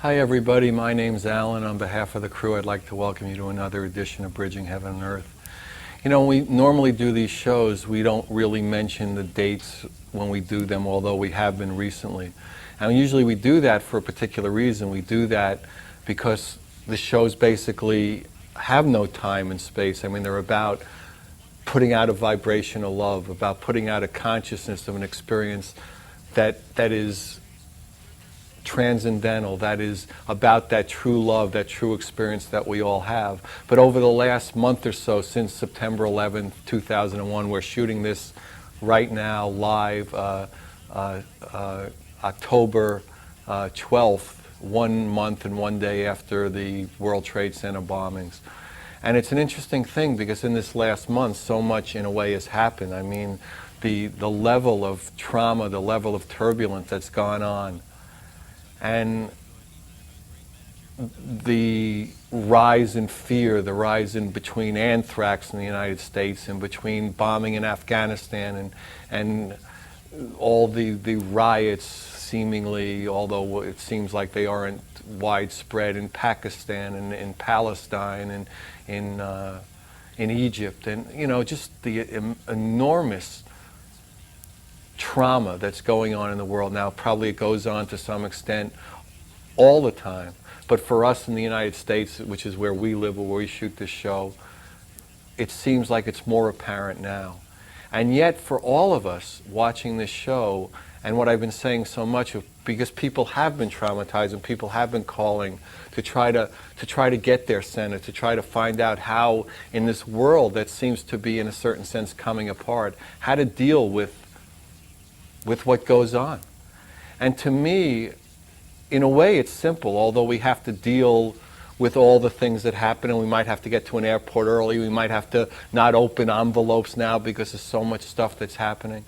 Hi everybody, my name's Alan. On behalf of the crew, I'd like to welcome you to another edition of Bridging Heaven and Earth. You know, when we normally do these shows, we don't really mention the dates when we do them, although we have been recently. And usually we do that for a particular reason. We do that because the shows basically have no time and space. I mean, they're about putting out a vibration of love, about putting out a consciousness of an experience that is transcendental, that is about that true love, that true experience that we all have. But over the last month or so, since September 11th, 2001, we're shooting this right now live, October 12th, 1 month and 1 day after the World Trade Center bombings. And it's an interesting thing because in this last month, so much in a way has happened. I mean, the level of trauma, the level of turbulence that's gone on, and the rise in fear, the rise in between anthrax in the United States and between bombing in Afghanistan and all the riots seemingly, although it seems like they aren't widespread, in Pakistan and in Palestine and in Egypt, and you know, just the enormous trauma that's going on in the world now. Probably it goes on to some extent all the time, but for us in the United States, which is where we live or where we shoot this show, it seems like it's more apparent now. And yet for all of us watching this show, and what I've been saying so much of, because people have been traumatized and people have been calling to try to get their center, to try to find out how in this world that seems to be in a certain sense coming apart, how to deal with what goes on. And to me, in a way it's simple, although we have to deal with all the things that happen, and we might have to get to an airport early, we might have to not open envelopes now because there's so much stuff that's happening.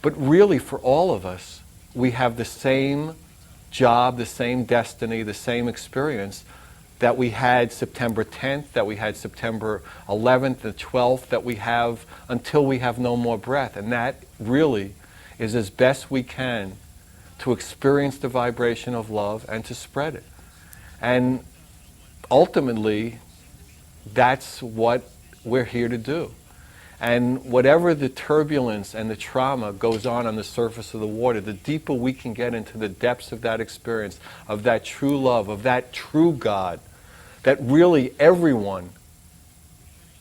But really for all of us, we have the same job, the same destiny, the same experience that we had September 10th, that we had September 11th, the 12th, that we have until we have no more breath. And that really is as best we can to experience the vibration of love and to spread it. And ultimately, that's what we're here to do. And whatever the turbulence and the trauma goes on the surface of the water, the deeper we can get into the depths of that experience, of that true love, of that true God, that really everyone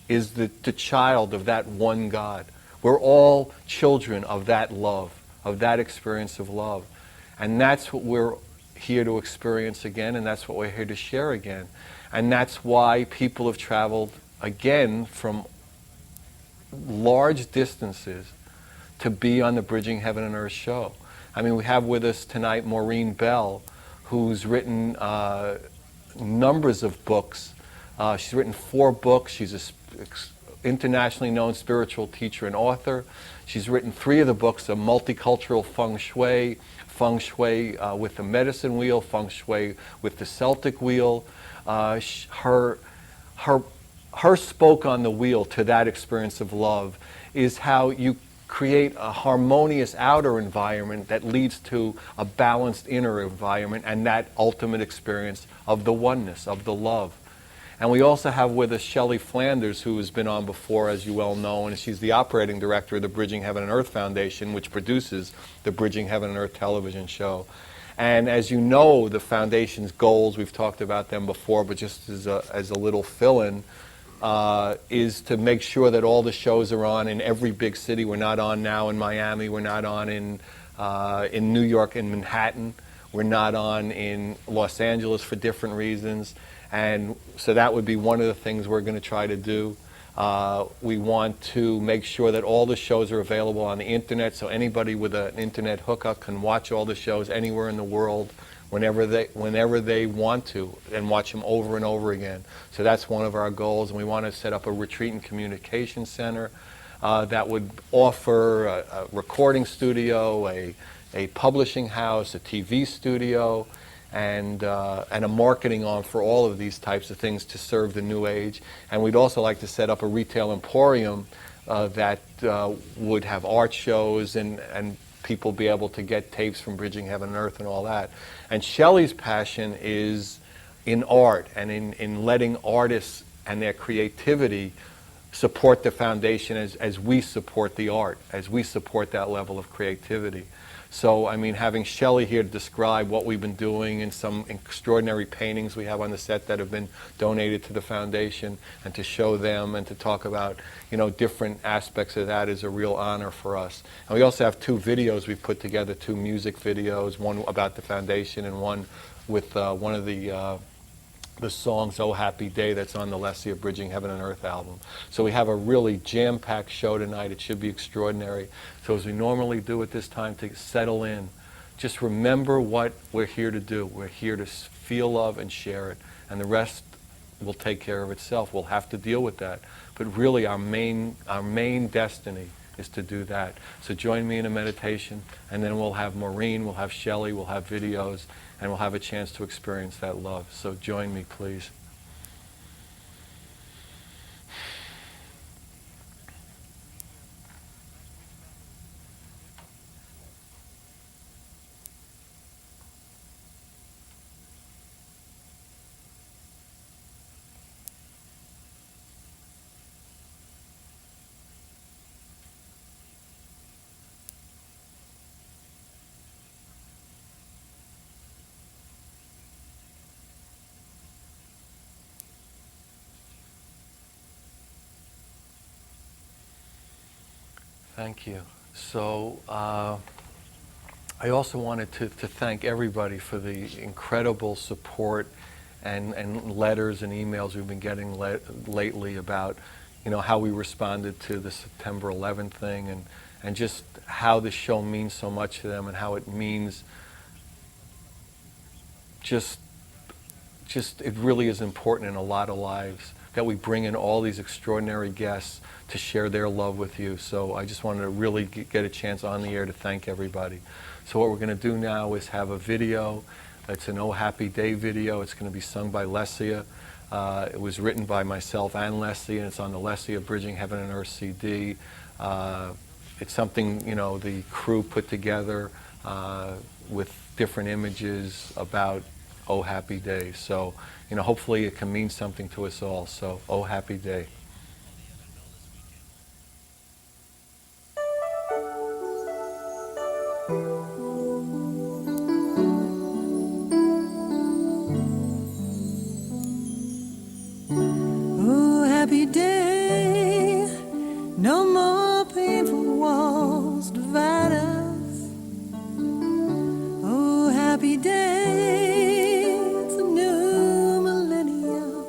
is the child of that one God. We're all children of that love, of that experience of love. And that's what we're here to experience again, and that's what we're here to share again. And that's why people have traveled again from large distances to be on the Bridging Heaven and Earth show. I mean, we have with us tonight Maureen, Belle, who's written numbers of books. She's written 4 books. She's an internationally known spiritual teacher and author. She's written 3 of the books, Multicultural Feng Shui, Feng Shui with the medicine wheel, Feng Shui with the Celtic wheel. Her spoke on the wheel to that experience of love is how you create a harmonious outer environment that leads to a balanced inner environment and that ultimate experience of the oneness, of the love. And we also have with us Shelley Flanders, who has been on before, as you well know, and she's the operating director of the Bridging Heaven and Earth Foundation, which produces the Bridging Heaven and Earth television show. And as you know, the foundation's goals, we've talked about them before, but just as a little fill-in, is to make sure that all the shows are on in every big city. We're not on now in Miami. We're not on in New York, in Manhattan. We're not on in Los Angeles for different reasons. And so that would be one of the things we're going to try to do. We want to make sure that all the shows are available on the internet, so anybody with an internet hookup can watch all the shows anywhere in the world whenever they want to, and watch them over and over again. So that's one of our goals, and we want to set up a retreat and communication center that would offer a recording studio, a publishing house, a TV studio, and a marketing arm for all of these types of things to serve the new age. And we'd also like to set up a retail emporium that would have art shows and people be able to get tapes from Bridging Heaven and Earth and all that. And Shelley's passion is in art and in letting artists and their creativity support the foundation as we support the art, as we support that level of creativity. So, I mean, having Shelley here to describe what we've been doing and some extraordinary paintings we have on the set that have been donated to the foundation, and to show them and to talk about, you know, different aspects of that is a real honor for us. And we also have 2 videos we've put together, 2 music videos, one about the foundation and one with one of the songs, Oh Happy Day, that's on the Lessia Bridging Heaven and Earth album. So we have a really jam-packed show tonight. It should be extraordinary. So as we normally do at this time, to settle in, just remember what we're here to do. We're here to feel love and share it. And the rest will take care of itself. We'll have to deal with that. But really our main destiny is to do that. So join me in a meditation, and then we'll have Maureen, we'll have Shelley, we'll have videos, and we'll have a chance to experience that love. So join me, please. Thank you. So I also wanted to thank everybody for the incredible support and letters and emails we've been getting lately about, you know, how we responded to the September 11th thing, and just how this show means so much to them, and how it means just it really is important in a lot of lives that we bring in all these extraordinary guests to share their love with you. So I just wanted to really get a chance on the air to thank everybody. So what we're going to do now is have a video. It's an Oh Happy Day video. It's going to be sung by Lessia. It was written by myself and Lessia, and it's on the Lessia Bridging Heaven and Earth CD. It's something, you know, the crew put together with different images about Oh Happy Day. So, you know, hopefully it can mean something to us all. So, Oh Happy Day. Oh, happy day, no more painful walls divide us. Oh, happy day, it's a new millennium.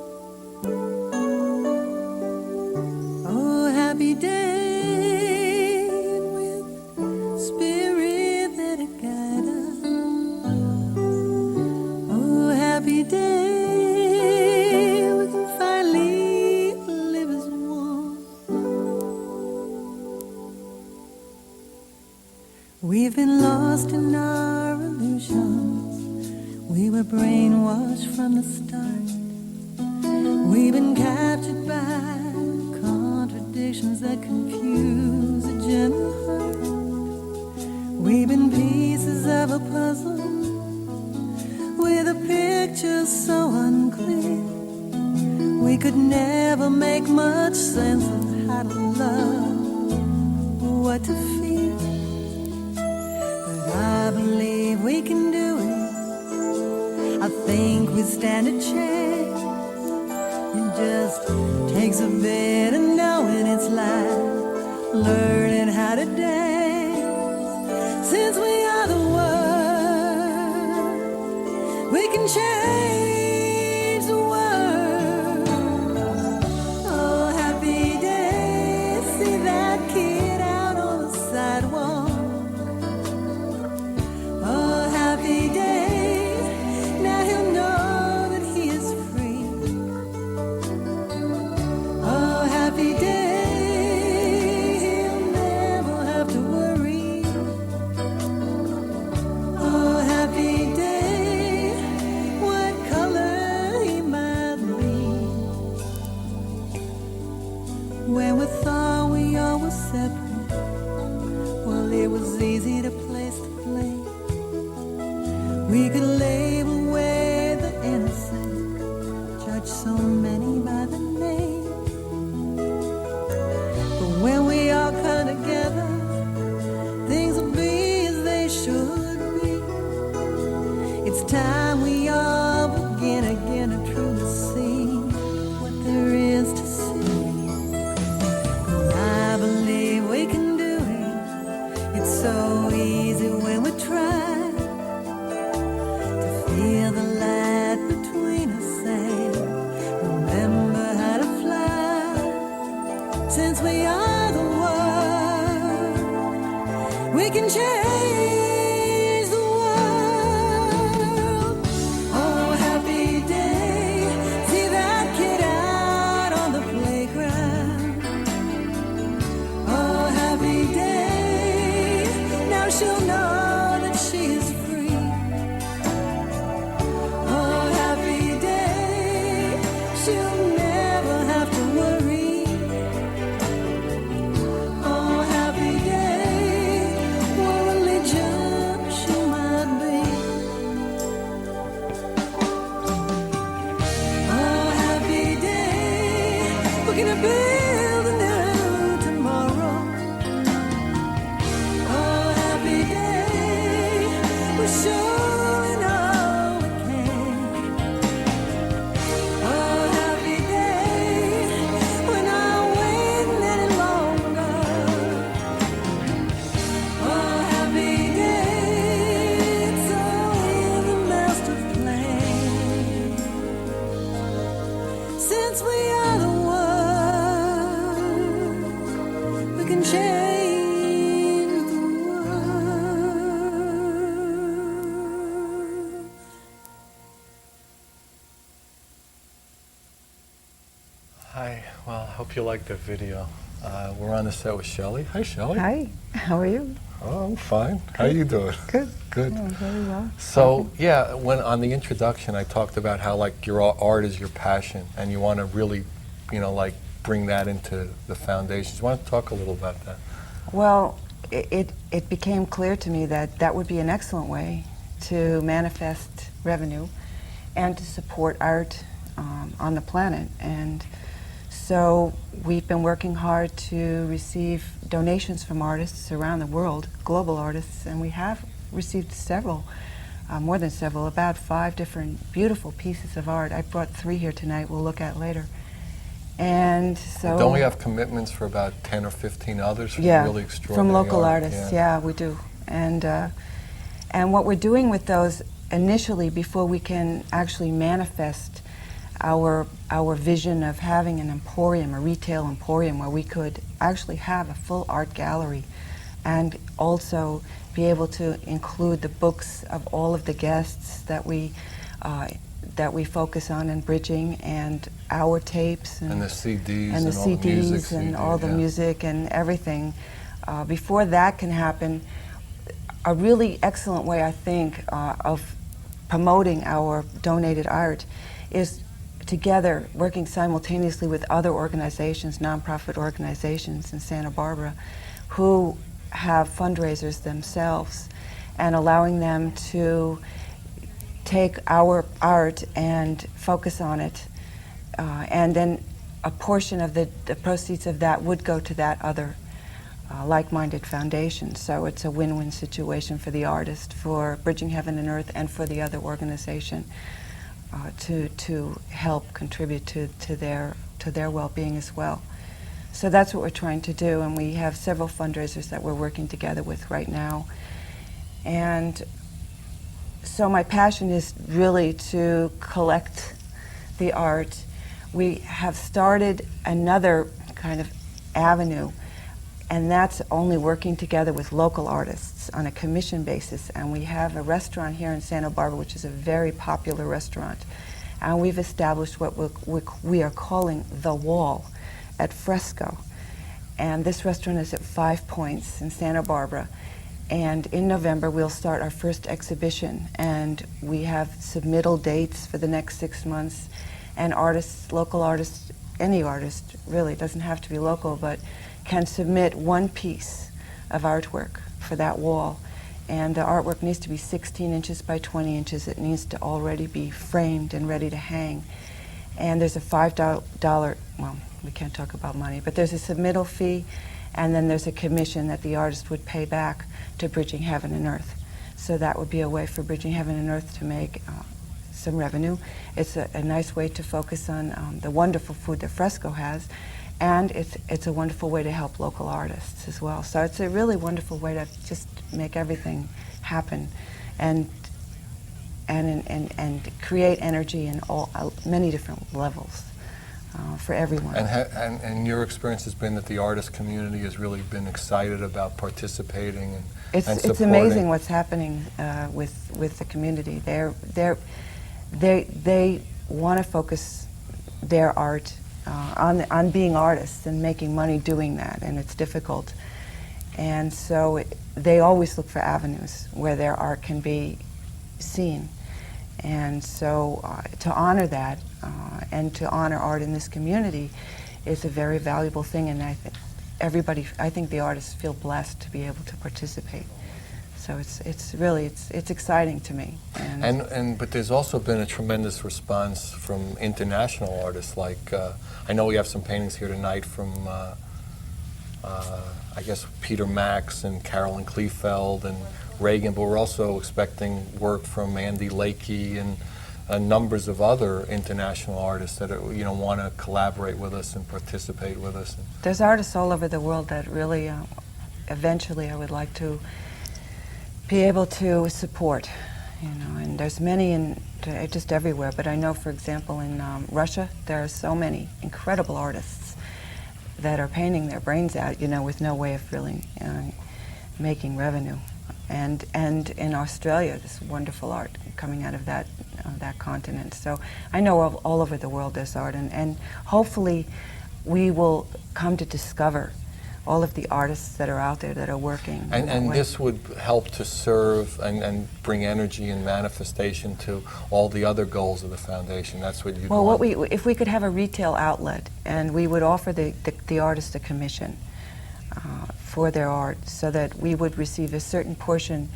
Oh, happy day, with spirit that it guide us. Oh, happy day. We've been lost in our illusions. We were brainwashed from the start. We've been captured by contradictions that confuse a gentle heart. We've been pieces of a puzzle with a picture so unclear. We could never make much sense of how to love, what to feel. I believe we can do it. I think we stand a chance. It just takes a bit of knowing it's like learning how to dance. Since we are the world, we can change the world. Oh, happy day, see that kid out on the sidewalk. Color change the world. Oh, happy day, see that kid out on the playground. Oh, happy day, now she'll know that she is free. Oh, happy day, she'll never have to worry. Oh, happy day, what religion she might be. Oh, happy day, we're gonna build a new tomorrow. Oh, happy day, we're showing all we can. Oh, happy day, we're not waiting any longer. Oh, happy day, it's all in the master plan. Since we are the world, we can change the world. Hi, well, I hope you liked that video. We're on the set with Shelley. Hi, Shelley. Hi, how are you? Oh, I'm fine. How you doing? Good. Good. Oh, very well. So, yeah, when on the introduction, I talked about how, like, your art is your passion, and you want to really, like, bring that into the foundations. You want to talk a little about that? Well, it became clear to me that that would be an excellent way to manifest revenue and to support art on the planet. And so we've been working hard to receive donations from artists around the world, global artists, and we have received several, more than several, about 5 different beautiful pieces of art. I brought 3 here tonight we'll look at later. And so... Don't we have commitments for about 10 or 15 others from yeah, really extraordinary from local art? artists, yeah, we do. And what we're doing with those initially, before we can actually manifest our vision of having an emporium, a retail emporium, where we could actually have a full art gallery and also be able to include the books of all of the guests that we focus on in bridging, and our tapes and the CDs and the all the music CDs and CDs, all the yeah. music and everything. Before that can happen, a really excellent way, I think, of promoting our donated art is together, working simultaneously with other organizations, nonprofit organizations in Santa Barbara, who have fundraisers themselves, and allowing them to take our art and focus on it, and then a portion of the proceeds of that would go to that other like-minded foundation. So it's a win-win situation for the artist, for Bridging Heaven and Earth, and for the other organization to help contribute to their well-being as well. So that's what we're trying to do, and we have several fundraisers that we're working together with right now. And so my passion is really to collect the art. We have started another kind of avenue, and that's only working together with local artists on a commission basis. And we have a restaurant here in Santa Barbara, which is a very popular restaurant. And we've established what we are calling The Wall at Fresco. And this restaurant is at 5 Points in Santa Barbara. And in November, we'll start our first exhibition. And we have submittal dates for the next 6 months. And artists, local artists, any artist really, doesn't have to be local, but can submit one piece of artwork for that wall. And the artwork needs to be 16 inches by 20 inches. It needs to already be framed and ready to hang. And there's a $5, well, we can't talk about money, but there's a submittal fee, and then there's a commission that the artist would pay back to Bridging Heaven and Earth. So that would be a way for Bridging Heaven and Earth to make some revenue. It's a nice way to focus on the wonderful food that Fresco has, and it's a wonderful way to help local artists as well. So it's a really wonderful way to just make everything happen and create energy in many different levels for everyone. And your experience has been that the artist community has really been excited about participating and It's supporting. amazing what's happening with the community. They want to focus their art on being artists and making money doing that, and it's difficult. And so they always look for avenues where their art can be seen. And so to honor that and to honor art in this community is a very valuable thing, and I think the artists feel blessed to be able to participate. So it's really exciting to me. But there's also been a tremendous response from international artists. Like I know we have some paintings here tonight from I guess Peter Max and Carolyn Kleefeld and Reagan, but we're also expecting work from Andy Lakey and numbers of other international artists that want to collaborate with us and participate with us. There's artists all over the world that really, eventually, I would like to be able to support. And there's many in just everywhere. But I know, for example, in Russia, there are so many incredible artists that are painting their brains out, with no way of really making revenue. And in Australia, this wonderful art coming out of that continent. So I know all over the world there's art, and hopefully we will come to discover all of the artists that are out there that are working. And this would help to serve and bring energy and manifestation to all the other goals of the foundation. That's what you want. Well, if we could have a retail outlet, and we would offer the artist a commission for their art, so that we would receive a certain portion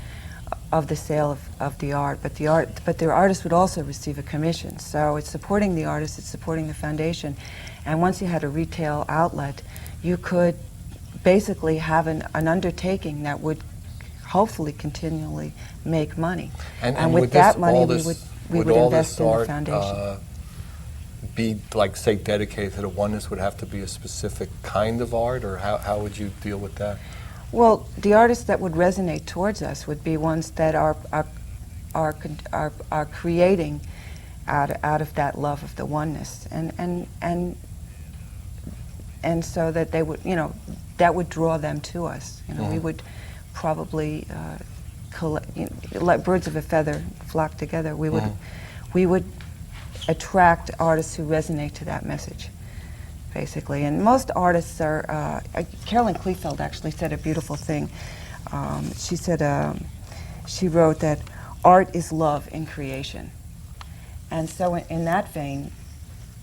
of the sale of the art, but the artist would also receive a commission. So it's supporting the artist, it's supporting the foundation. And once you had a retail outlet, you could basically have an undertaking that would hopefully continually make money. And with that money, we would invest in the foundation. Be like, say, dedicated to the oneness? Would have to be a specific kind of art, or how would you deal with that? Well, the artists that would resonate towards us would be ones that are creating out of that love of the oneness, and so that they would, that would draw them to us. We would probably let birds of a feather flock together. We would attract artists who resonate to that message, basically. And most artists are, Carolyn Kleefeld actually said a beautiful thing. She said, she wrote that art is love in creation. And so in that vein,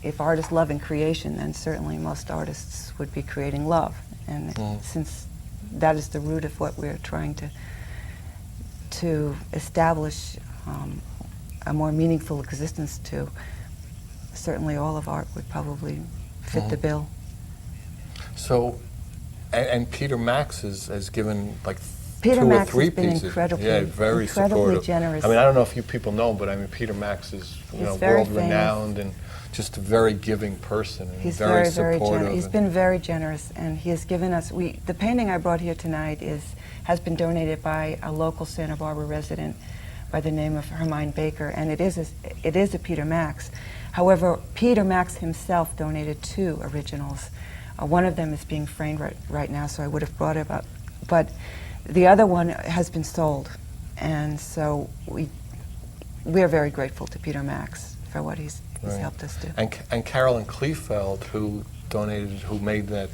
if art is love in creation, then certainly most artists would be creating love. And since that is the root of what we're trying to establish a more meaningful existence to, certainly all of art would probably fit the bill. So, and Peter Max has given like Peter 2 Max or 3 has been pieces. incredibly supportive. generous. I mean, I don't know if you people know him, but I mean, Peter Max is world renowned and just a very giving person, and he's very very supportive. generous. He's been very generous, and he has given us. The painting I brought here tonight has been donated by a local Santa Barbara resident by the name of Hermine Baker, and it is a Peter Max. However, Peter Max himself donated 2 originals. One of them is being framed right now, so I would have brought it up. But the other one has been sold, and so we are very grateful to Peter Max for what he's helped us do. And Carolyn Kleefeld, who made that.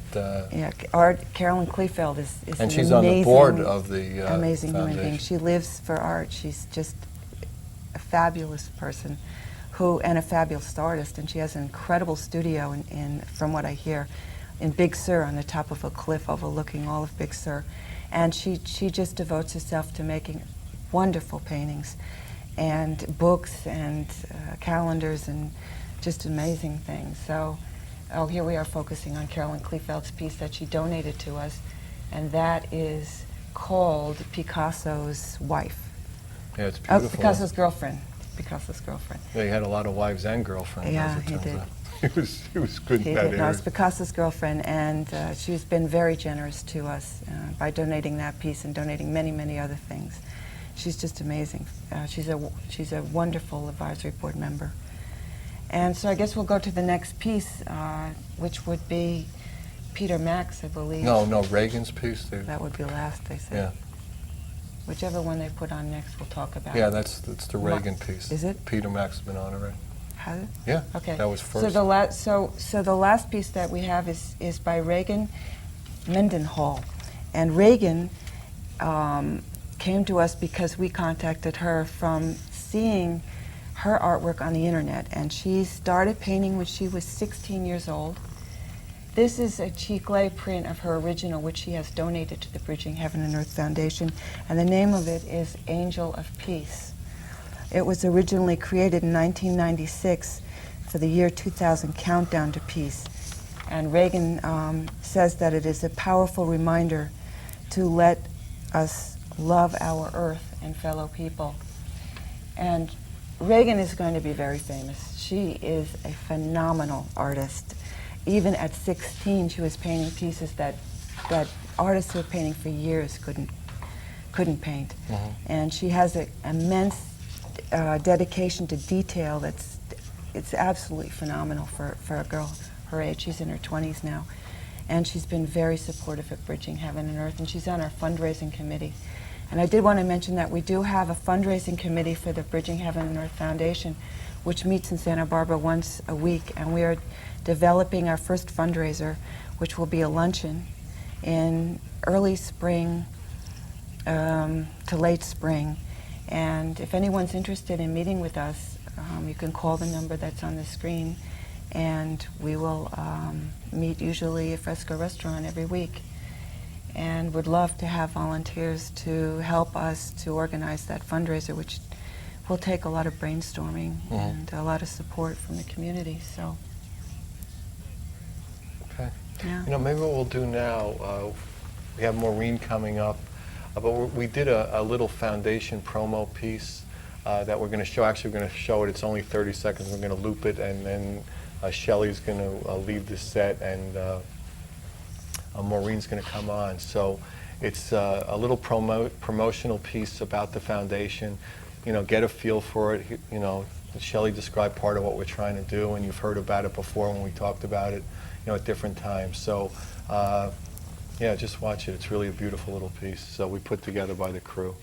Carolyn Kleefeld is and an she's amazing, on the board of the amazing human foundation. being. She lives for art. She's just a fabulous person, and a fabulous artist. And she has an incredible studio from what I hear, in Big Sur, on the top of a cliff overlooking all of Big Sur. And she just devotes herself to making wonderful paintings and books and calendars and just amazing things. So, here we are focusing on Carolyn Kleefeld's piece that she donated to us, and that is called Picasso's Wife. Yeah, it's beautiful. Picasso's girlfriend. Picasso's girlfriend. Yeah, he had a lot of wives and girlfriends. Yeah, as it he turns did. out. He was good in that area. No, it's Picasso's girlfriend, and she's been very generous to us by donating that piece and donating many, many other things. She's just amazing. She's a wonderful advisory board member, And so I guess we'll go to the next piece, which would be Peter Max, I believe. No, Reagan's piece. That would be last, they said. Yeah. Whichever one they put on next, we'll talk about. Yeah, that's the Reagan piece. Is it? Peter Max has been on already. Has it? Yeah. Okay. That was first. So the last piece that we have is by Reagan Mendenhall. And Reagan came to us because we contacted her from seeing her artwork on the internet. And she started painting when she was 16 years old. This is a Chiclée print of her original, which she has donated to the Bridging Heaven and Earth Foundation. And the name of it is Angel of Peace. It was originally created in 1996 for the year 2000 countdown to peace. And Reagan says that it is a powerful reminder to let us love our earth and fellow people. And Reagan is going to be very famous. She is a phenomenal artist. Even at 16, she was painting pieces that artists who were painting for years couldn't paint. Mm-hmm. And she has an immense dedication to detail it's absolutely phenomenal for a girl her age. She's in her 20s now. And she's been very supportive of Bridging Heaven and Earth, and she's on our fundraising committee. And I did want to mention that we do have a fundraising committee for the Bridging Heaven and Earth Foundation, which meets in Santa Barbara once a week, and we are developing our first fundraiser, which will be a luncheon in early spring to late spring. And if anyone's interested in meeting with us, you can call the number that's on the screen, and we will meet usually at Fresco Restaurant every week. And would love to have volunteers to help us to organize that fundraiser, which will take a lot of brainstorming and a lot of support from the community. So, Okay. yeah. You know, maybe what we'll do now, we have Maureen coming up, but we did a little foundation promo piece that we're going to show. Actually, we're going to show it. It's only 30 seconds. We're going to loop it, and then Shelley's going to leave the set, and Maureen's going to come on. So it's a little promotional piece about the foundation. You know, get a feel for it. You know, Shelley described part of what we're trying to do, and you've heard about it before when we talked about it, you know, at different times. So, yeah, just watch it. It's really a beautiful little piece. So we put together by the crew.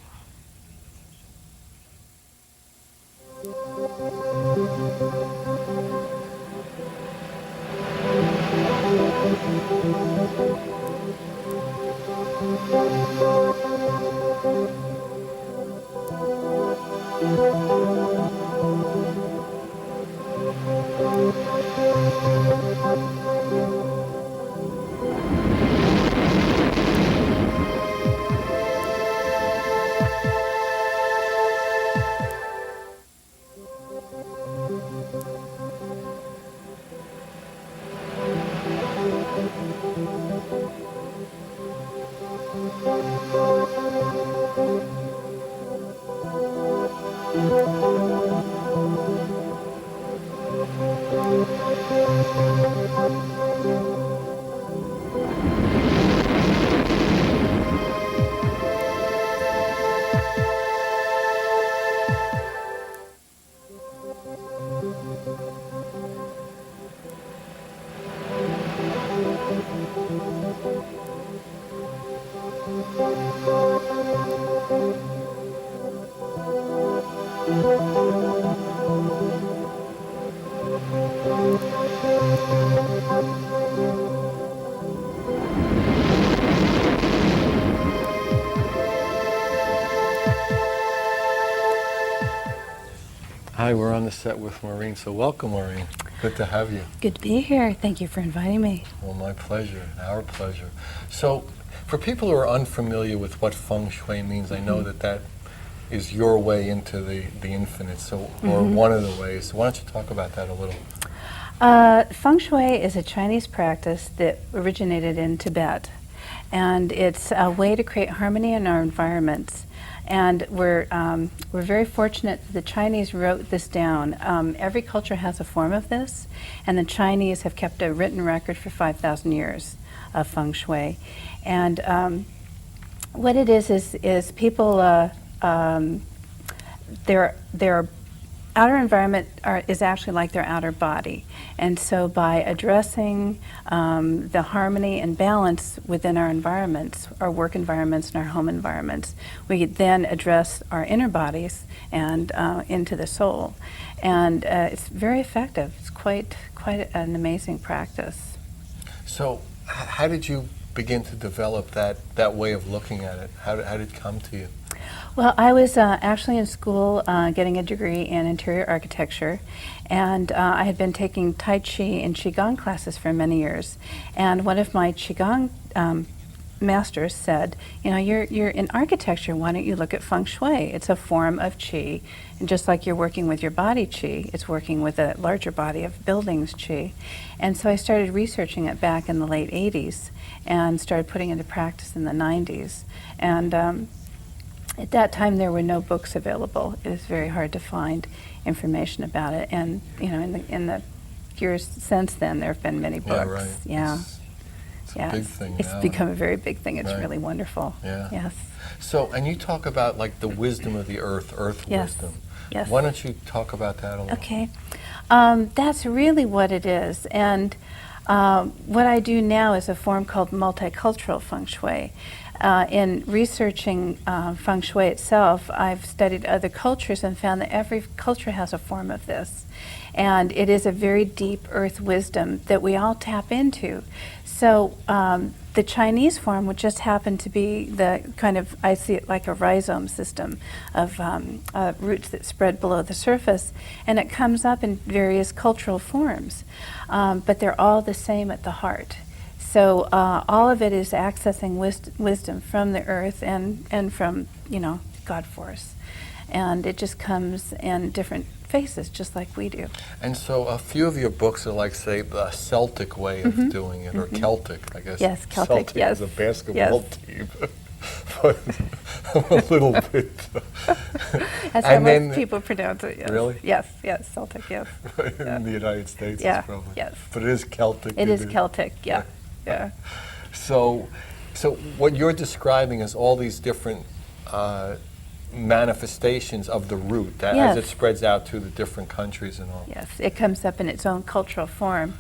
Hi, we're on the set with Maureen, so welcome, Maureen. Good to have you. Good to be here. Thank you for inviting me. Well, my pleasure, our pleasure. So, for people who are unfamiliar with what Feng Shui means, I know that is your way into the infinite, so, or one of the ways. So why don't you talk about that a little? Feng Shui is a Chinese practice that originated in Tibet, and it's a way to create harmony in our environments. And we're very fortunate that the Chinese wrote this down. Every culture has a form of this, and the Chinese have kept a written record for 5,000 years of Feng Shui. And what it is people, there are outer environment is actually like their outer body. And so by addressing the harmony and balance within our environments, our work environments and our home environments, we then address our inner bodies and into the soul. And it's very effective. It's quite an amazing practice. So, how did you begin to develop that way of looking at it? How did it come to you? Well, I was actually in school getting a degree in interior architecture, and I had been taking Tai Chi and Qigong classes for many years. And one of my Qigong masters said, you know, you're in architecture, why don't you look at Feng Shui? It's a form of Qi, and just like you're working with your body Qi, it's working with a larger body of buildings Qi. And so I started researching it back in the late 80s and started putting it into practice in the 90s. And at that time, there were no books available. It was very hard to find information about it. And you know, in the years since then, there have been many books. Yeah, right. Yeah, It's a big thing it's now. become a very big thing. It's Right. really wonderful. Yeah. Yes. So, and you talk about like the wisdom of the earth Yes. wisdom. Yes. Why don't you talk about that a little? Okay. That's really what it is. And what I do now is a form called Multicultural Feng Shui. In researching Feng Shui itself, I've studied other cultures and found that every culture has a form of this. And it is a very deep earth wisdom that we all tap into. So the Chinese form would just happen to be the kind of, I see it like a rhizome system of roots that spread below the surface, and it comes up in various cultural forms. But they're all the same at the heart. So all of it is accessing wisdom from the earth and from, you know, God force. And it just comes in different faces, just like we do. And so a few of your books are like, say, the Celtic way of doing it, or Celtic, I guess. Yes, Celtic, yes. is a basketball Yes. team. But a little bit. That's And how then- most people pronounce it, yes. Really? Yes, Celtic, yes. In the United States, Yeah, it's probably. yes. But it is Celtic. It is Celtic, yeah. Yeah. So what you're describing is all these different manifestations of the root that as it Yes. spreads out to the different countries and all. Yes, it comes up in its own cultural form.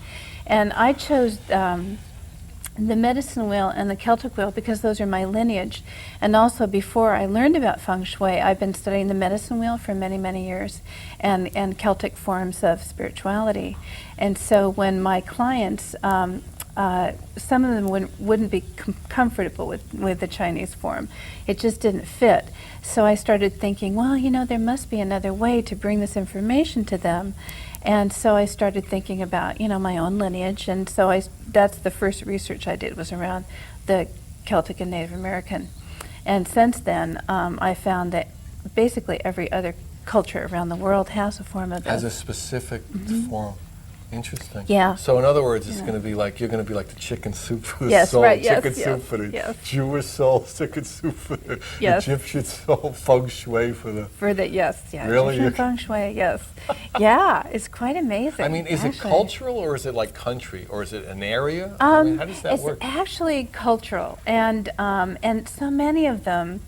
And I chose the medicine wheel and the Celtic wheel because those are my lineage. And also before I learned about Feng Shui, I've been studying the medicine wheel for many, many years and Celtic forms of spirituality. And so when my clients, some of them wouldn't be comfortable with the Chinese form. It just didn't fit. So I started thinking, well, you know, there must be another way to bring this information to them. And so I started thinking about, you know, my own lineage. And so that's the first research I did, was around the Celtic and Native American. And since then, I found that basically every other culture around the world has a form of this. Has a specific form. Interesting. Yeah. So in other words, it's Yeah. going to be like, you're going to be like the chicken soup for the Yes, soul, right, yes, chicken yes, soup for the yes. Jewish soul, chicken soup for the Yes. Egyptian soul, feng shui for the... For the, yes, yeah. Really? Egyptian Feng Shui, yes. Yeah, it's quite amazing. I mean, is it actually. cultural or is it like country or is it an area? I mean, how does that it's work? actually cultural, and so many of them,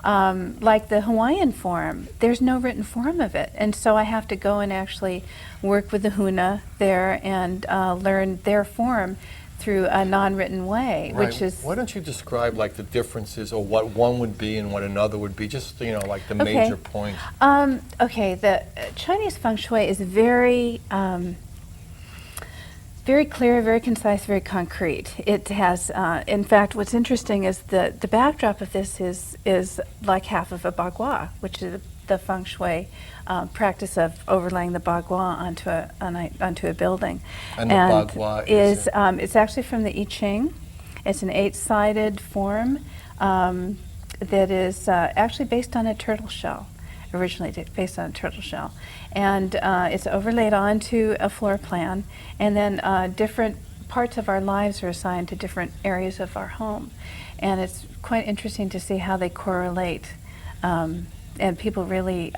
like the Hawaiian form, there's no written form of it, and so I have to go and actually work with the Huna there and learn their form through a non-written way, Right. which is Why don't you describe like the differences or what one would be and what another would be? Just, you know, like the Okay. major points. okay. The Chinese Feng Shui is very very clear, very concise, very concrete. It has, in fact, what's interesting is the backdrop of this is like half of a bagua, which is the Feng Shui practice of overlaying the bagua onto a building. And the bagua is it's actually from the I Ching. It's an 8-sided form that is actually based on a turtle shell. Originally based on a turtle shell, and it's overlaid onto a floor plan, and then different parts of our lives are assigned to different areas of our home, and it's quite interesting to see how they correlate, and people really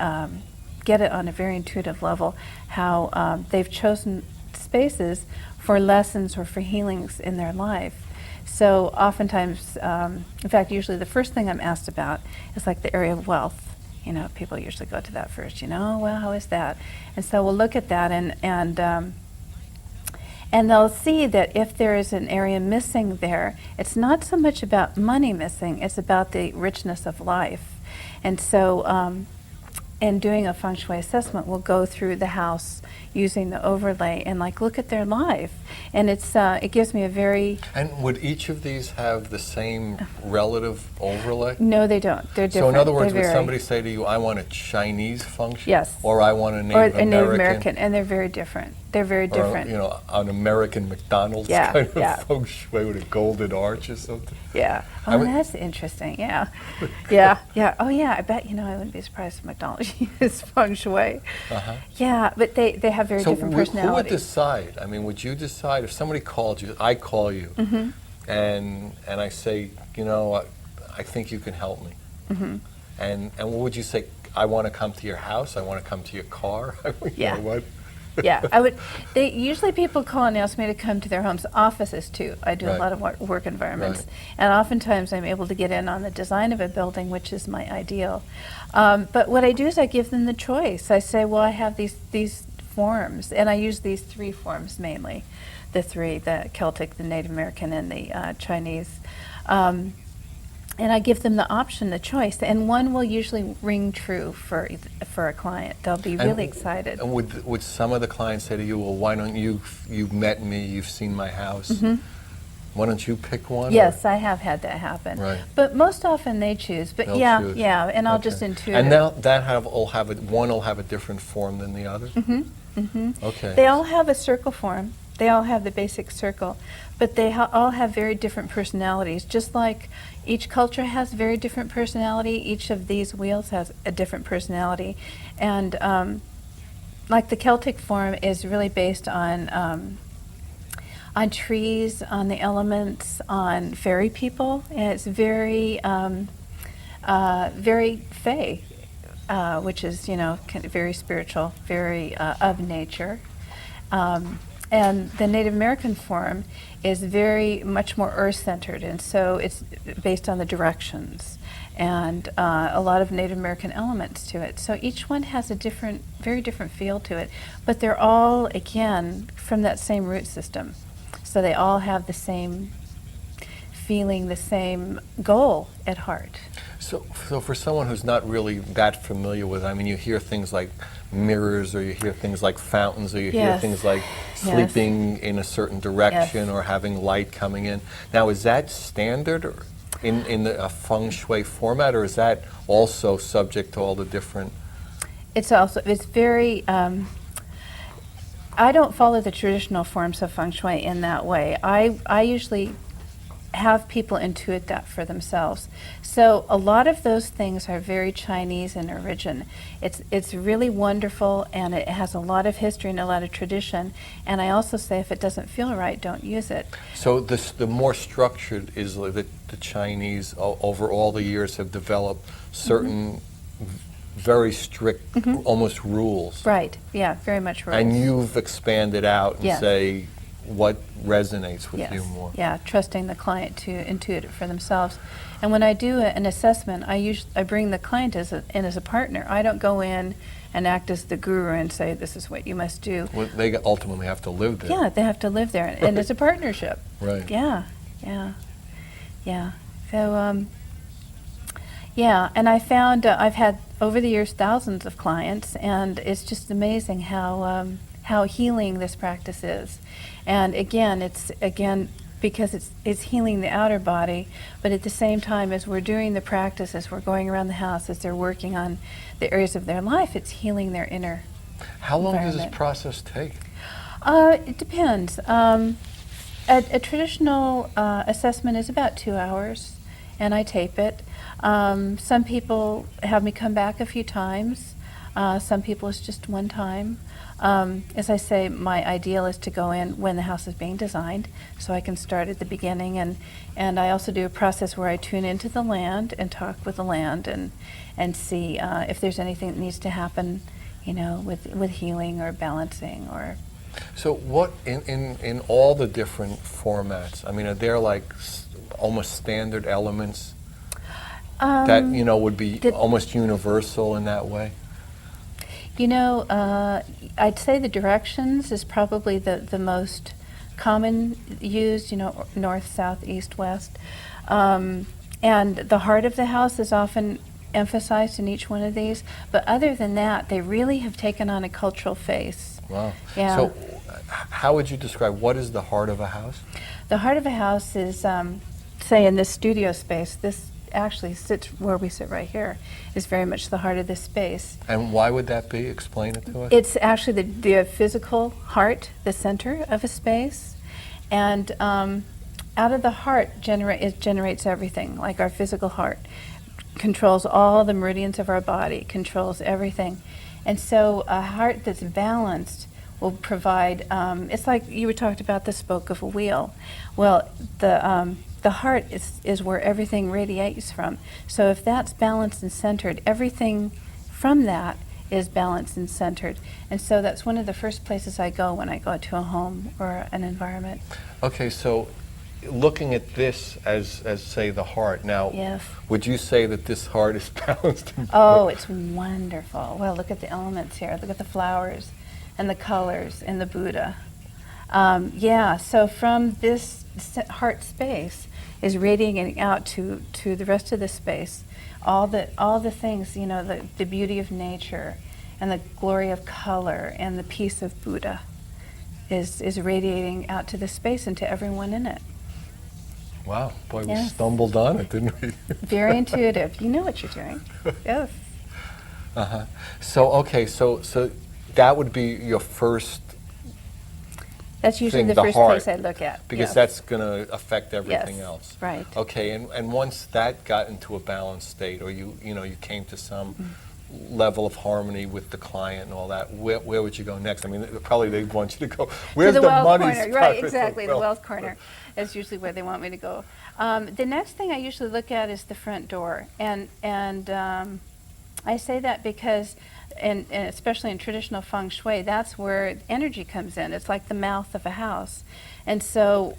get it on a very intuitive level, how they've chosen spaces for lessons or for healings in their life. So oftentimes, in fact, usually the first thing I'm asked about is like the area of wealth. You know, people usually go to that first. You know, well, how is that? And so we'll look at that, and they'll see that if there is an area missing there, it's not so much about money missing, it's about the richness of life. And so in doing a feng shui assessment, we'll go through the house using the overlay and like look at their life. And it gives me a very... And would each of these have the same relative overlay? No, they don't. They're different. So in other words, They would vary. somebody say to you, I want a Chinese feng shui? Yes. Or I want a Or Native a Native American? American, and they're very different. They're very different. Or, you know, an American McDonald's Yeah, kind of yeah. feng shui with a golden arch or something? Yeah. I Oh, mean- that's interesting. Yeah. Yeah. Yeah. Oh, yeah. I bet, you know, I wouldn't be surprised if McDonald's used feng shui. Uh-huh. Yeah, but they have very So different who would personalities. decide? I mean, would you decide if somebody called you, I call you, Mm-hmm. and I say, you know, I think you can help me. Mm-hmm. And what would you say? I want to come to your house. I want to come to your car. You Yeah. know what? Yeah, I would. They usually people call and ask me to come to their homes, offices too. I do a Right. lot of work environments, Right. and oftentimes I'm able to get in on the design of a building, which is my ideal. But what I do is I give them the choice. I say, well, I have these forms, and I use these three forms mainly, the Celtic, the Native American, and the Chinese. And I give them the option, the choice, and one will usually ring true for a client. They'll be really excited. And would some of the clients say to you, well, why don't you've met me, you've seen my house, why don't you pick one? Yes, I have had that happen. Right. But most often they choose. But They'll yeah, choose. yeah, and I'll Okay. just intuit. And it. now one will have a different form than the other? Okay. They all have a circle form. They all have the basic circle, but they all have very different personalities. Just like each culture has very different personality, each of these wheels has a different personality. And like the Celtic form is really based on trees, on the elements, on fairy people, and it's very, very fey, which is, you know, kind of very spiritual, very of nature. And the Native American form is very much more earth-centered, and so it's based on the directions and a lot of Native American elements to it. So each one has a different, very different feel to it, but they're all, again, from that same root system. So they all have the same feeling, the same goal at heart. So for someone who's not really that familiar with it, I mean, you hear things like mirrors, or you hear things like fountains, or you hear Yes. things like Yes. sleeping in a certain direction, Yes. or having light coming in. Now, is that standard or in the feng shui format, or is that also subject to all the different? It's very, I don't follow the traditional forms of feng shui in that way. I usually have people intuit that for themselves. So a lot of those things are very Chinese in origin. It's really wonderful, and it has a lot of history and a lot of tradition. And I also say if it doesn't feel right, don't use it. So the more structured is that the Chinese over all the years have developed certain very strict, almost rules. Right, yeah, very much rules. And you've expanded out and Yes. say what resonates with Yes. you more. Yeah, trusting the client to intuit it for themselves. And when I do an assessment, I bring the client in as a partner. I don't go in and act as the guru and say, this is what you must do. Well, they ultimately have to live there. Yeah, they have to live there, and it's a partnership. Right. Yeah, yeah, yeah. So, yeah, and I found I've had over the years thousands of clients, and it's just amazing how healing this practice is. And again, it's because it's healing the outer body, but at the same time as we're doing the practice, as we're going around the house, as they're working on the areas of their life, it's healing their inner. How long does this environment. process take? It depends. A traditional assessment is about 2 hours, and I tape it. Some people have me come back a few times. Some people it's just one time. As I say, my ideal is to go in when the house is being designed, so I can start at the beginning. And I also do a process where I tune into the land and talk with the land and see if there's anything that needs to happen, you know, with healing or balancing or. So what, in all the different formats, I mean, are there like almost standard elements? that, you know, would be almost universal in that way? You know, I'd say the directions is probably the most common used, you know, north, south, east, west. And the heart of the house is often emphasized in each one of these. But other than that, they really have taken on a cultural face. Wow. Yeah. So how would you describe, what is the heart of a house? The heart of a house is, say, in this studio space, this actually sits where we sit right here, is very much the heart of this space. And why would that be? Explain it to us. It's actually the physical heart, the center of a space, and out of the heart it generates everything. Like our physical heart controls all the meridians of our body, controls everything, and so a heart that's balanced will provide. It's like you were talking about the spoke of a wheel. Well, the heart is where everything radiates from. So if that's balanced and centered, everything from that is balanced and centered. And so that's one of the first places I go when I go to a home or an environment. Okay, so looking at this as say, the heart, now, Yes. would you say that this heart is balanced? Oh, it's wonderful. Well, look at the elements here. Look at the flowers and the colors and the Buddha. Yeah, so from this heart space is radiating out to the rest of the space. All the things, you know, the beauty of nature and the glory of color and the peace of Buddha is radiating out to the space and to everyone in it. Wow, boy, we Yes. stumbled on it, didn't we? Very intuitive. You know what you're doing. Yes. Uh-huh. So, okay, so that would be your first, That's usually thing, the the first heart, place I look at. because yes. that's going to affect everything Yes, else. right. Okay, and once that got into a balanced state, or you came to some level of harmony with the client and all that, where would you go next? I mean, probably they'd want you to go, where's to the wealth money corner, spot? right? Exactly, the Well, wealth corner is usually where they want me to go. The next thing I usually look at is the front door, and I say that because, and especially in traditional feng shui, that's where energy comes in. It's like the mouth of a house, and so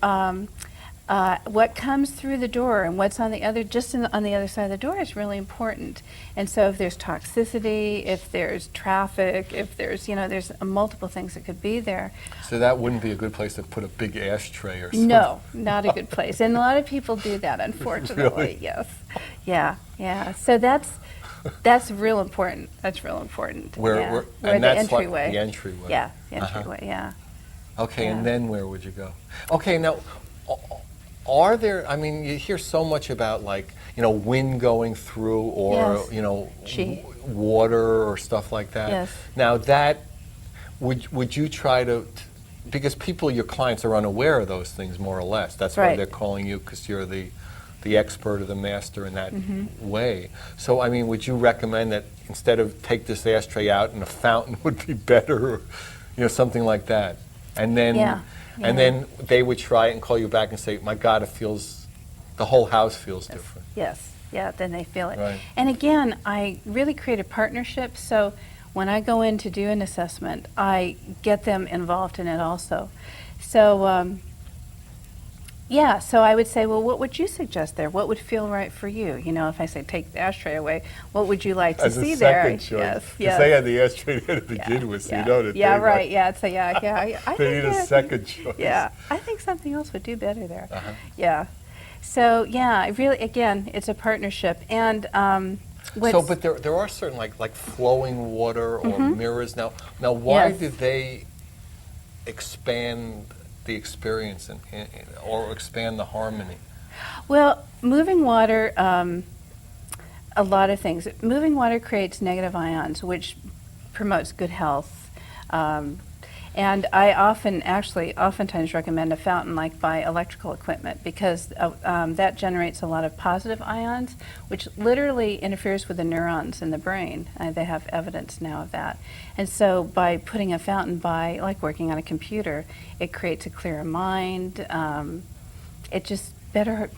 what comes through the door and what's on the other, on the other side of the door is really important. And so if there's toxicity, if there's traffic, if there's, there's multiple things that could be there. So that wouldn't be a good place to put a big ashtray or something? No, not a good place. And a lot of people do that, unfortunately. Really? Yes. Yeah. So that's real important. That's real important. Where the and that's entryway. like the entryway. Yeah, the entryway, yeah. Okay, Yeah. and then where would you go? Okay, now, are there, I mean, you hear so much about, like, wind going through, or, Yes. Qi. water or stuff like that. Yes. Now that, would you try to, because your clients are unaware of those things, more or less. That's why Right. they're calling you, because you're the expert or the master in that way. So, I mean, would you recommend that instead of take this ashtray out and a fountain would be better, or, something like that? And then, Yeah. and then they would try it and call you back and say, my God, the whole house feels different. Yes, yeah, then they feel it. Right. And again, I really create a partnership, so when I go in to do an assessment, I get them involved in it also. So, so I would say, well, what would you suggest there? What would feel right for you? If I say take the ashtray away, what would you like to As see a there? second choice. Yes, Because yes. they had the ashtray there to begin with, so yeah. you know that Yeah, they right, might- yeah, it's I They think need a second choice. Yeah, I think something else would do better there. Uh-huh. Yeah. So, yeah, again, it's a partnership. And But there are certain, like flowing water or mirrors. Now why Yes. do they expand the experience or expand the harmony? Well, moving water, a lot of things. Moving water creates negative ions, which promotes good health. And I oftentimes recommend a fountain like by electrical equipment, because that generates a lot of positive ions, which literally interferes with the neurons in the brain. They have evidence now of that. And so by putting a fountain by, like working on a computer, it creates a clearer mind. It just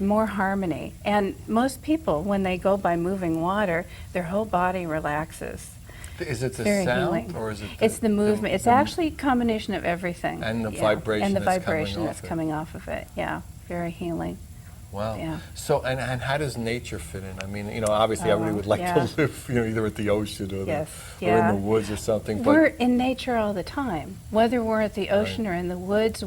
more harmony. And most people, when they go by moving water, their whole body relaxes. Is it the Very sound, healing. or is it It's the movement. It's actually a combination of everything. And the Yeah. vibration And the that's coming vibration off that's it. coming off of it. Yeah, very healing. Wow. Yeah. So, and how does nature fit in? I mean, obviously everybody would like yeah. to live, either at the ocean or, Yes, or in yeah. the woods or something. We're But in nature all the time. Whether we're at the ocean or in the woods,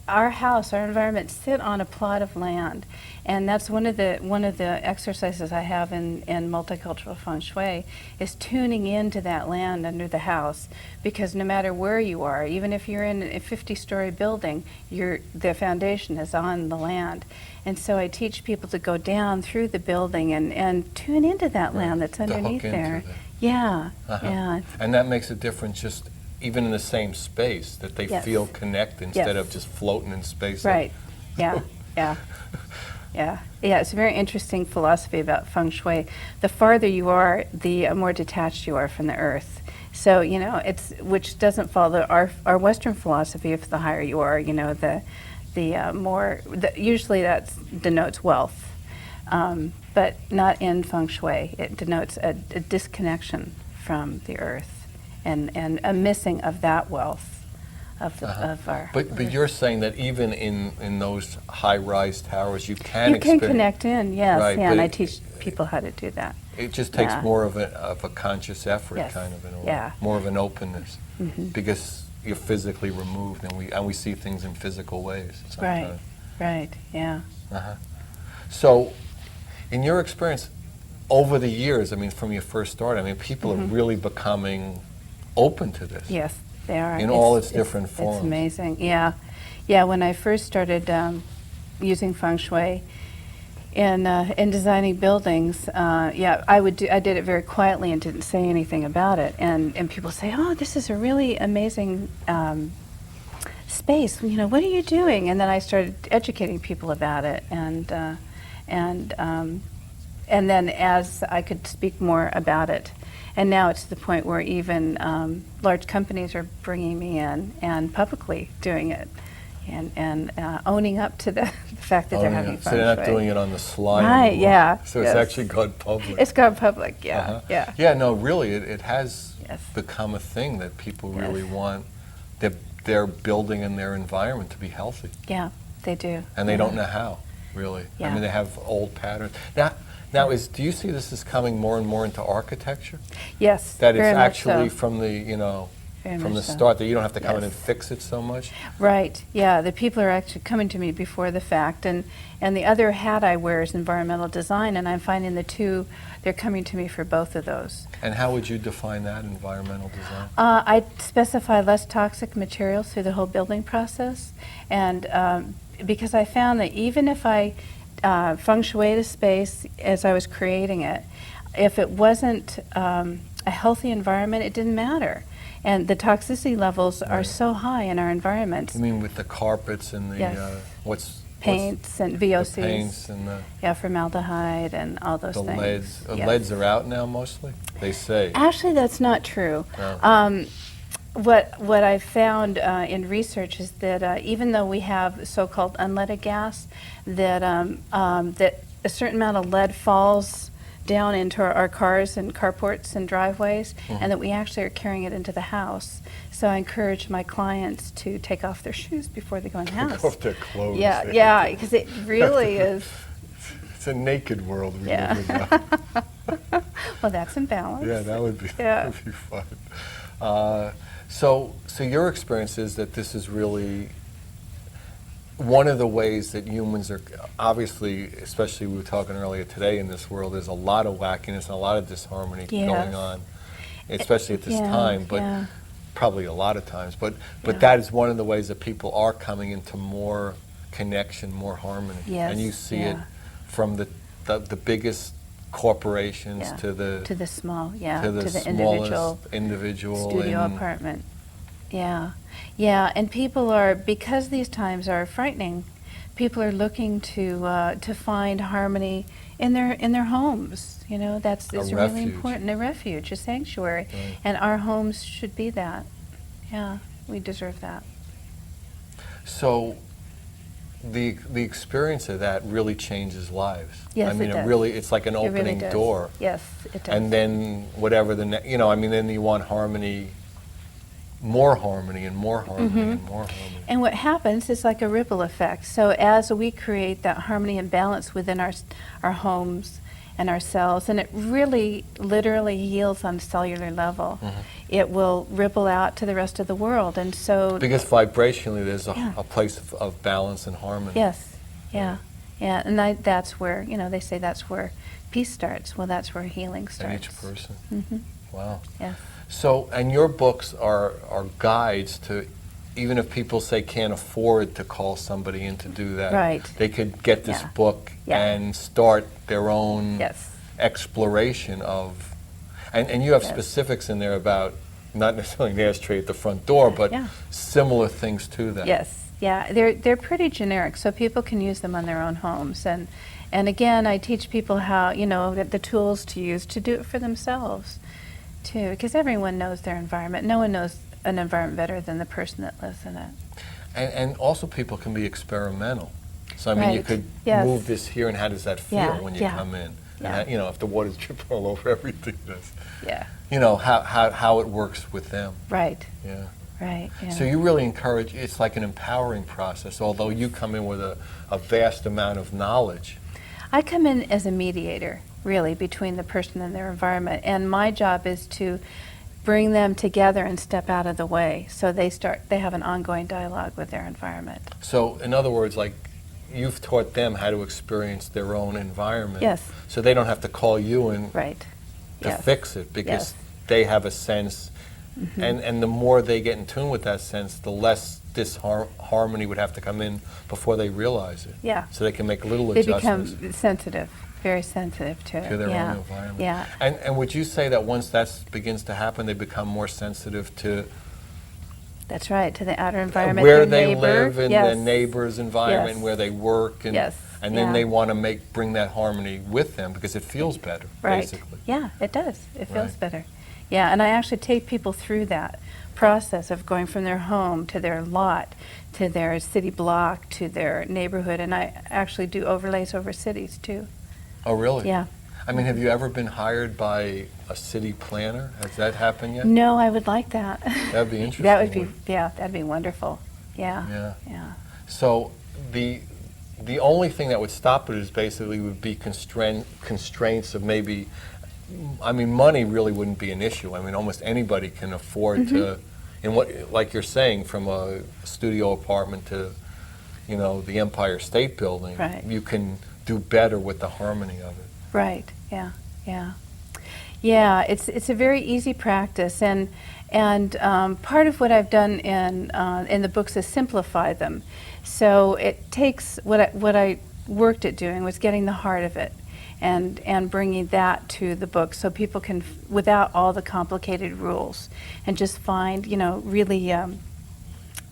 our house, our environment sit on a plot of land. And that's one of the exercises I have in Multicultural Feng Shui is tuning into that land under the house, because no matter where you are, even if you're in a 50-story building, the foundation is on the land. And so I teach people to go down through the building and tune into that land that's to hook underneath into there. that. Yeah, Uh-huh. yeah. And that makes a difference just even in the same space, that they Yes. feel connected instead Yes. of just floating in space. Right. Yeah. Yeah. Yeah. Yeah. It's a very interesting philosophy about feng shui. The farther you are, the more detached you are from the earth. So which doesn't follow our Western philosophy. If the higher you are, usually that denotes wealth, but not in feng shui. It denotes a disconnection from the earth and a missing of that wealth of our. But you're saying that even in those high-rise towers, you can You can experience. connect in, yes, Right, yeah, but and I it- teach people how to do that. It just takes Yeah. more of a conscious effort, Yes. kind of in a way, Yeah. more of an openness, because you're physically removed, and we see things in physical ways sometimes. Right, yeah. So, in your experience, over the years, I mean, from your first start, I mean, people are really becoming open to this. Yes, they are. In all its different forms. It's amazing, yeah. Yeah, when I first started using feng shui in designing buildings, I did it very quietly and didn't say anything about it. And people say, oh, this is a really amazing space. What are you doing? And then I started educating people about it, and then as I could speak more about it. And now it's to the point where even large companies are bringing me in and publicly doing it and owning up to the fact that they're having feng So they're not shui. doing it on the slide Right, anymore. yeah, So it's yes. actually gone public. It's gone public, yeah, Uh-huh. yeah. Yeah, no, really, it has Yes. become a thing that people really Yes. want their building and their environment to be healthy. Yeah, they do. And they yeah. don't know how, really. I Yeah. mean, they have old patterns. Now, do you see this is coming more and more into architecture? Yes, That it's very much actually so. from the, Very from the much so. start, that you don't have to come in Yes. and fix it so much? Right, yeah, the people are actually coming to me before the fact, and the other hat I wear is environmental design, and I'm finding the two, they're coming to me for both of those. And how would you define that, environmental design? I specify less toxic materials through the whole building process, and because I found that even if I feng shuied a space as I was creating it, if it wasn't a healthy environment, it didn't matter. And the toxicity levels are Right. so high in our environments. I mean, with the carpets and the, Yes. Paints and the VOCs. paints and Yeah, formaldehyde and all those the things. leads. Yes. Leads are out now, mostly, they say. Actually, that's not true. Oh. What I found in research is that even though we have so-called unleaded gas, that a certain amount of lead falls down into our cars and carports and driveways, and that we actually are carrying it into the house. So I encourage my clients to take off their shoes before they go in the house. Take off their clothes. Yeah, yeah, because it really is. It's a naked world we Yeah. live in now. Well, that's in balance. Yeah, that would be Yeah. that would be fun. So your experience is that this is really one of the ways that humans are, obviously, especially we were talking earlier today in this world, there's a lot of wackiness and a lot of disharmony Yes. going on, especially at this Yeah, time, but yeah. probably a lot of times. But Yeah. that is one of the ways that people are coming into more connection, more harmony. Yes, And you see yeah. it from the biggest corporations Yeah. to the small, yeah, to the individual smallest individual studio in- apartment. Yeah, yeah, and people are, because these times are frightening, people are looking to find harmony in their homes. That's A really refuge. important. A refuge, a sanctuary, Right. and our homes should be that. Yeah, we deserve that. So the experience of that really changes lives. Yes, I mean, it does. it's like an It really opening does. door. Yes, it does. And then whatever then you want harmony more harmony and more harmony and more harmony. And what happens is like a ripple effect. So as we create that harmony and balance within our homes and ourselves, and it really literally heals on a cellular level, it will ripple out to the rest of the world. And so Because vibrationally there's Yeah. a place of balance and harmony. yes, yeah, yeah, and that's where, you know, they say that's where peace starts. Well, that's where healing In starts. each person. Mm-hmm. Wow. Yes. So, and your books are guides to, even if people say can't afford to call somebody in to do that, Right. they could get this Yeah. book Yeah. and start their own Yes. exploration of, and you have Yes. specifics in there about not necessarily the ashtray at the front door, but Yeah. similar things to that. Yes, yeah, they're pretty generic, so people can use them on their own homes. And again, I teach people how, you know, the tools to use to do it for themselves, too, because everyone knows their environment. No one knows an environment better than the person that lives in it. And also people can be experimental. So I mean, you Right. could Yes. move this here, and how does that feel Yeah, when you yeah, come in? yeah. And how, you know, if the water's dripping all over everything, that's, Yeah, you know, how it works with them. right, Yeah. right. Yeah. So you really encourage, it's like an empowering process, although you come in with a vast amount of knowledge. I come in as a mediator, really, between the person and their environment, and my job is to bring them together and step out of the way, so they have an ongoing dialogue with their environment. So in other words, like, you've taught them how to experience their own environment. Yes. So they don't have to call you in Right. to Yes. fix it, because Yes. they have a sense, and the more they get in tune with that sense, the less disharmony would have to come in before they realize it. Yeah. So they can make little They adjustments become sensitive, very sensitive to it. to their yeah. own environment. Yeah. And would you say that once that begins to happen, they become more sensitive to That's right, to the outer environment, where their they neighbor. live in Yes. the neighbor's environment, Yes. where they work, and Yes. and then Yeah. they want to bring that harmony with them because it feels better, Right. basically. Yeah, it does. It feels Right. better. Yeah, and I actually take people through that process of going from their home to their lot, to their city block, to their neighborhood, and I actually do overlays over cities too. Oh, really? Yeah. I mean, have you ever been hired by a city planner? Has that happened yet? No, I would like that. That'd be interesting. That would be, yeah, that'd be wonderful. Yeah. Yeah. Yeah. So the only thing that would stop it is basically would be constraints of maybe, I mean, money really wouldn't be an issue. I mean, almost anybody can afford to, in what, like you're saying, from a studio apartment to, you know, the Empire State Building, Right. you can do better with the harmony of it. Right. Yeah. Yeah. Yeah. It's a very easy practice, and part of what I've done in the books is simplify them. So it takes what I worked at doing was getting the heart of it, and bringing that to the book, so people can, without all the complicated rules, and just find, you know, really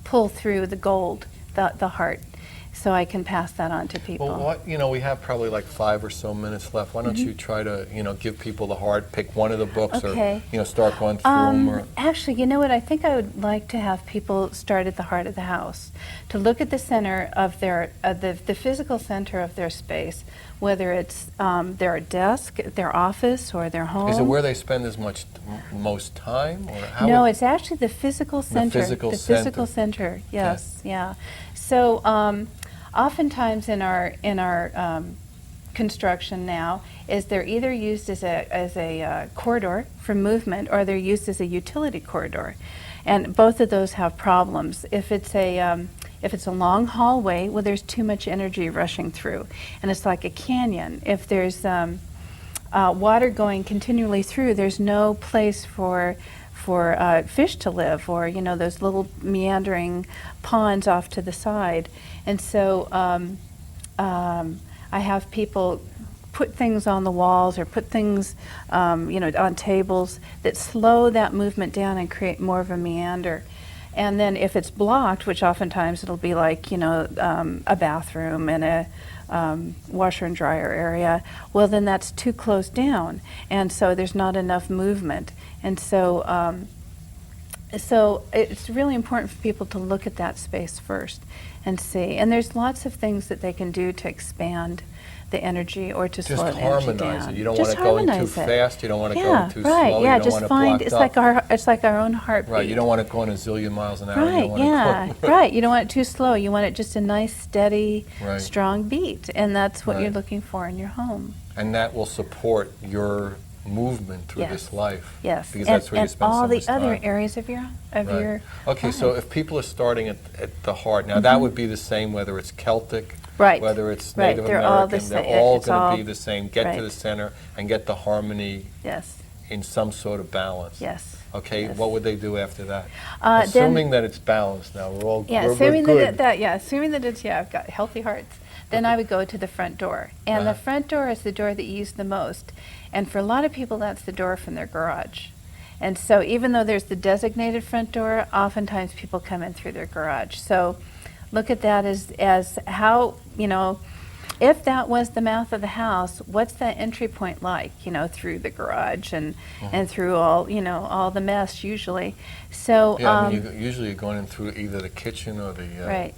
pull through the gold, the heart. So I can pass that on to people. Well, what, you know, we have probably like 5 or so minutes left. Why don't you try to, you know, give people the heart, pick one of the books, Okay. or, you know, start going through them. Or Actually, you know what? I think I would like to have people start at the heart of the house, to look at the center of their, the physical center of their space, whether it's their desk, their office, or their home. is it where they spend as much, most time, or how? No, would- it's actually the physical center. physical physical center. Yes, yeah. So oftentimes in our construction now, is they're either used as a corridor for movement, or they're used as a utility corridor, and both of those have problems. If it's a long hallway, well, there's too much energy rushing through, and it's like a canyon. If there's water going continually through, there's no place for fish to live, or, you know, those little meandering ponds off to the side. And so I have people put things on the walls, or put things, you know, on tables that slow that movement down and create more of a meander. And then if it's blocked, which oftentimes it'll be like, you know, a bathroom and a washer and dryer area, well, then that's too close down, and so there's not enough movement. And so So it's really important for people to look at that space first and see. And there's lots of things that they can do to expand the energy or to Just slow the energy harmonize down. it. You don't Just want it going too harmonize it. fast. You don't want it Yeah, going too right. slow. Yeah, You don't just want it find blocked it's like our own heartbeat. Right. You don't want it going a zillion miles an hour. You Right, don't want yeah, it going right. You don't want it too slow. You want it just a nice, steady, Right. strong beat. And that's what you're Right. looking for in your home. And that will support your movement through Yes. this life. Yes. Because and that's where you and spend all so the much other time. areas of your Right. Okay, so life. if people are starting at the heart, now that would be the same whether it's Celtic, Right. whether it's Right, Native they're all the American, they're same. all It's going all- to be the same. Get to right. the center and get the harmony Yes, in some sort of balance. yes. Okay, Yes. what would they do after that? Then- Assuming that it's balanced now, we're all Yeah, we're assuming good. assuming that it's, I've got healthy hearts, then I would go to the front door. And the Uh-huh. front door is the door that you use the most. And for a lot of people, that's the door from their garage. And so even though there's the designated front door, oftentimes people come in through their garage. So look at that as how, if that was the mouth of the house, what's that entry point like, through the garage and through all the mess usually. So, Yeah, I mean, usually you're going in through either the kitchen or the right.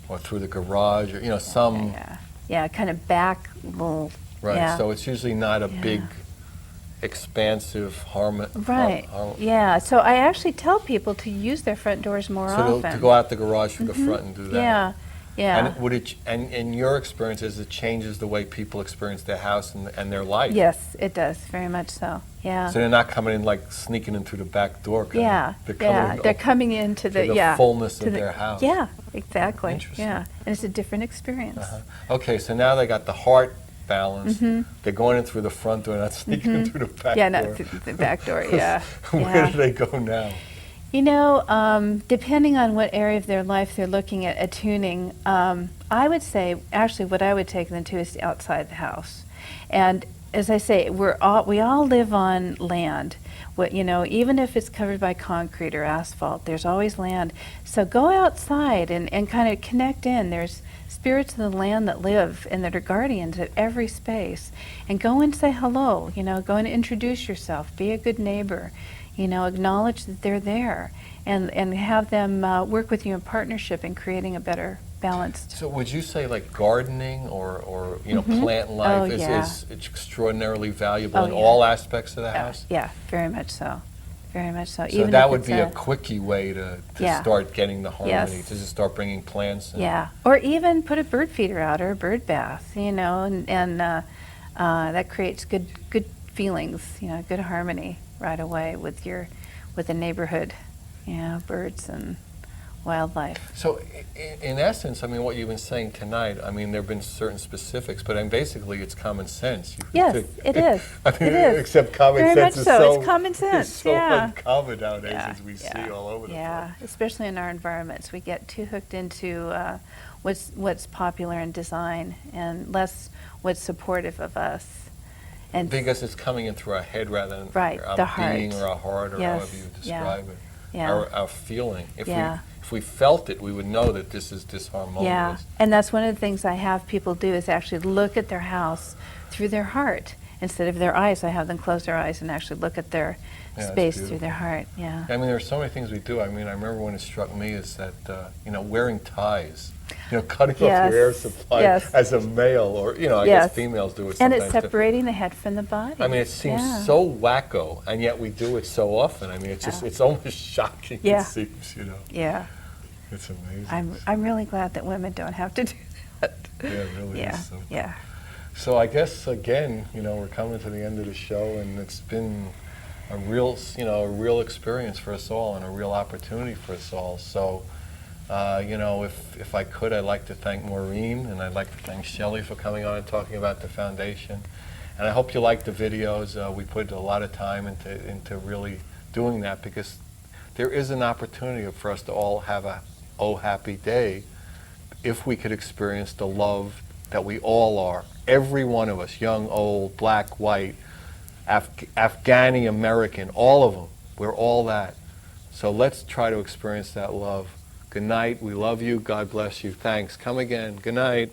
or through the garage, or some Yeah, kind of back little. right. Yeah. So it's usually not a Yeah. big, expansive Right. Yeah. So I actually tell people to use their front doors more So often. to go out the garage through the front and do that. Yeah. Yeah. And would it? And in your experiences, it changes the way people experience their house and their life. Yes, it does. Very much so. Yeah. So they're not coming in like sneaking in through the back door. Yeah. They're coming They're coming into to the yeah fullness to of the- their house. Yeah. Exactly. Interesting. Yeah. And it's a different experience. Okay, so now they got the heart balance. They're going in through the front door, not sneaking in through the back Yeah. door. Not through the back door. Yeah. Where yeah. do they go now? Depending on what area of their life they're looking at attuning, I would say, actually, what I would take them to is outside the house. And as I say, we all live on land. Even if it's covered by concrete or asphalt, there's always land. So go outside and kind of connect in. There's spirits of the land that live and that are guardians of every space. And go and say hello, go and introduce yourself, be a good neighbor. Acknowledge that they're there and have them work with you in partnership in creating a better balanced. So would you say like gardening or plant life is extraordinarily valuable in yeah. all aspects of the house? Yeah, very much so. Very much so. So Even that if would it's be a quickie way to Yeah. start getting the harmony, Yes. to just start bringing plants in. Yeah, or even put a bird feeder out or a bird bath, and that creates good feelings, good harmony right away with the neighborhood, birds and wildlife. So in essence, I mean, what you've been saying tonight, I mean, there have been certain specifics, but basically it's common sense. Yes, it is. I mean, It is. except common Very sense much is so. It's common sense, It's so yeah. uncommon nowadays Yeah, as we yeah, see all over the Yeah, place. especially in our environments. We get too hooked into what's popular in design and less what's supportive of us. And Because it's coming in through our head rather than Right, our the heart. being or our heart or Yes, however you yeah, describe it. yeah. Our feeling. Yeah. If we felt it, we would know that this is disharmonious. Yeah, and that's one of the things I have people do is actually look at their house through their heart instead of their eyes. I have them close their eyes and actually look at their Yeah, that's space through beautiful. their heart. Yeah. I mean, there are so many things we do. I mean, I remember when it struck me is that, wearing ties, cutting off Yes, your air supply yes. as a male, or, I Yes. guess females do it And sometimes it's too. separating the head from the body. I mean, it seems Yeah. so wacko, and yet we do it so often. I mean, it's almost shocking, Yeah. it seems, Yeah, It's amazing. I'm really glad that women don't have to do that. Yeah, it really Yeah, is. So. yeah. So I guess, again, we're coming to the end of the show, and it's been a real experience for us all and a real opportunity for us all. So, if I could, I'd like to thank Maureen, and I'd like to thank Shelley for coming on and talking about the foundation. And I hope you like the videos. We put a lot of time into really doing that, because there is an opportunity for us to all have a happy day if we could experience the love that we all are. Every one of us, young, old, black, white, Afghani, American, all of them. We're all that. So let's try to experience that love. Good night. We love you. God bless you. Thanks. Come again. Good night.